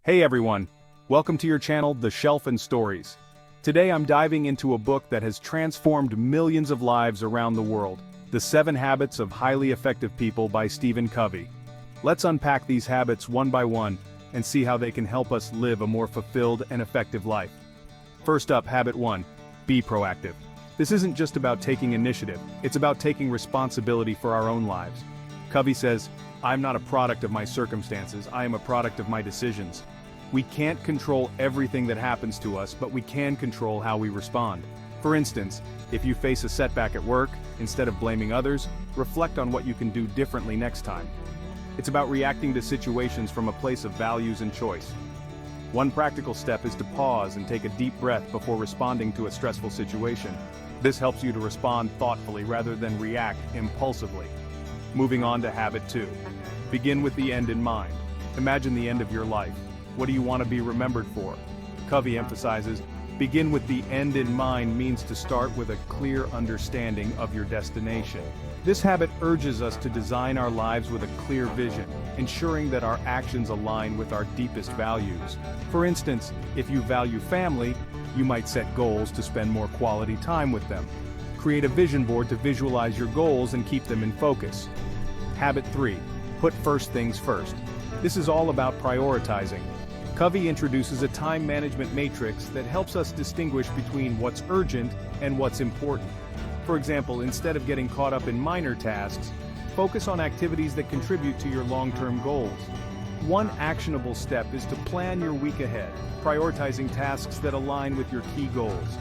Hey everyone, welcome to your channel, The Shelf and Stories. Today I'm diving into a book that has transformed millions of lives around the world, The 7 Habits of Highly Effective People by Stephen Covey. Let's unpack these habits one by one and see how they can help us live a more fulfilled and effective life. First up, Habit 1, be proactive. This isn't just about taking initiative, it's about taking responsibility for our own lives. Covey says, "I'm not a product of my circumstances, I am a product of my decisions." We can't control everything that happens to us, but we can control how we respond. For instance, if you face a setback at work, instead of blaming others, reflect on what you can do differently next time. It's about reacting to situations from a place of values and choice. One practical step is to pause and take a deep breath before responding to a stressful situation. This helps you to respond thoughtfully rather than react impulsively. Moving on to Habit 2. Begin with the end in mind. Imagine the end of your life. What do you want to be remembered for? Covey emphasizes, begin with the end in mind means to start with a clear understanding of your destination. This habit urges us to design our lives with a clear vision, ensuring that our actions align with our deepest values. For instance, if you value family, you might set goals to spend more quality time with them. Create a vision board to visualize your goals and keep them in focus. Habit 3. Put first things first. This is all about prioritizing. Covey introduces a time management matrix that helps us distinguish between what's urgent and what's important. For example, instead of getting caught up in minor tasks, focus on activities that contribute to your long-term goals. One actionable step is to plan your week ahead, prioritizing tasks that align with your key goals.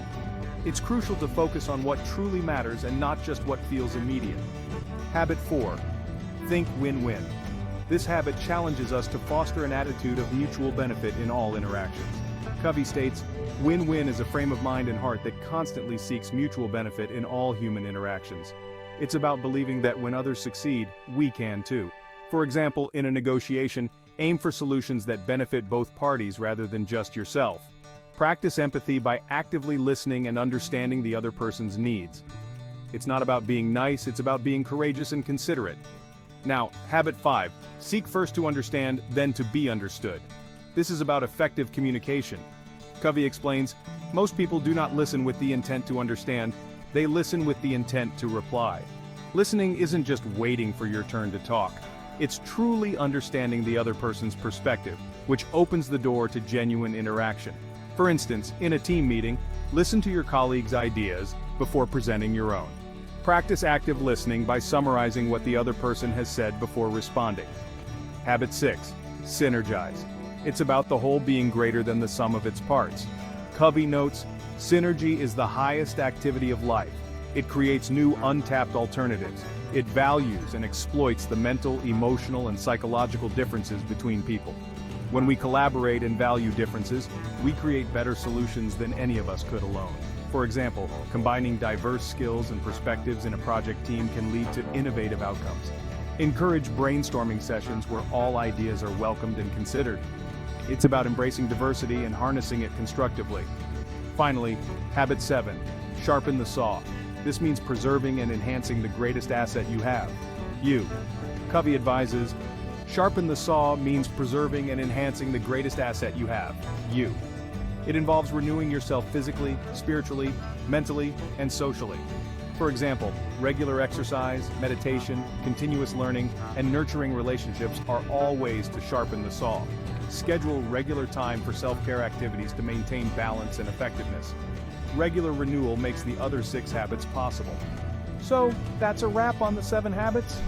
It's crucial to focus on what truly matters and not just what feels immediate. Habit 4. Think win-win. This habit challenges us to foster an attitude of mutual benefit in all interactions. Covey states, win-win is a frame of mind and heart that constantly seeks mutual benefit in all human interactions. It's about believing that when others succeed, we can too. For example, in a negotiation, aim for solutions that benefit both parties rather than just yourself. Practice empathy by actively listening and understanding the other person's needs. It's not about being nice, it's about being courageous and considerate. Now, Habit 5. Seek first to understand, then to be understood. This is about effective communication. Covey explains, most people do not listen with the intent to understand, they listen with the intent to reply. Listening isn't just waiting for your turn to talk. It's truly understanding the other person's perspective, which opens the door to genuine interaction. For instance, in a team meeting, listen to your colleagues' ideas before presenting your own. Practice active listening by summarizing what the other person has said before responding. Habit 6. Synergize. It's about the whole being greater than the sum of its parts. Covey notes, synergy is the highest activity of life. It creates new untapped alternatives. It values and exploits the mental, emotional, and psychological differences between people. When we collaborate and value differences, we create better solutions than any of us could alone. For example, combining diverse skills and perspectives in a project team can lead to innovative outcomes. Encourage brainstorming sessions where all ideas are welcomed and considered. It's about embracing diversity and harnessing it constructively. Finally, Habit 7. Sharpen the saw. This means preserving and enhancing the greatest asset you have, you. Covey advises, sharpen the saw means preserving and enhancing the greatest asset you have, you. It involves renewing yourself physically, spiritually, mentally, and socially. For example, regular exercise, meditation, continuous learning, and nurturing relationships are all ways to sharpen the saw. Schedule regular time for self-care activities to maintain balance and effectiveness. Regular renewal makes the other 6 habits possible. So, that's a wrap on the 7 habits.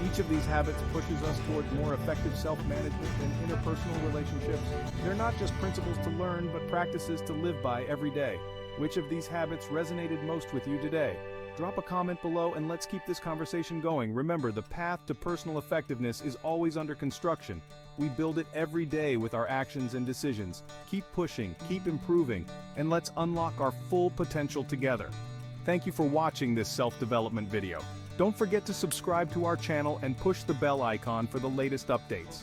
Each of these habits pushes us towards more effective self-management and interpersonal relationships. They're not just principles to learn, but practices to live by every day. Which of these habits resonated most with you today? Drop a comment below and let's keep this conversation going. Remember, the path to personal effectiveness is always under construction. We build it every day with our actions and decisions. Keep pushing, keep improving, and let's unlock our full potential together. Thank you for watching this self-development video. Don't forget to subscribe to our channel and push the bell icon for the latest updates.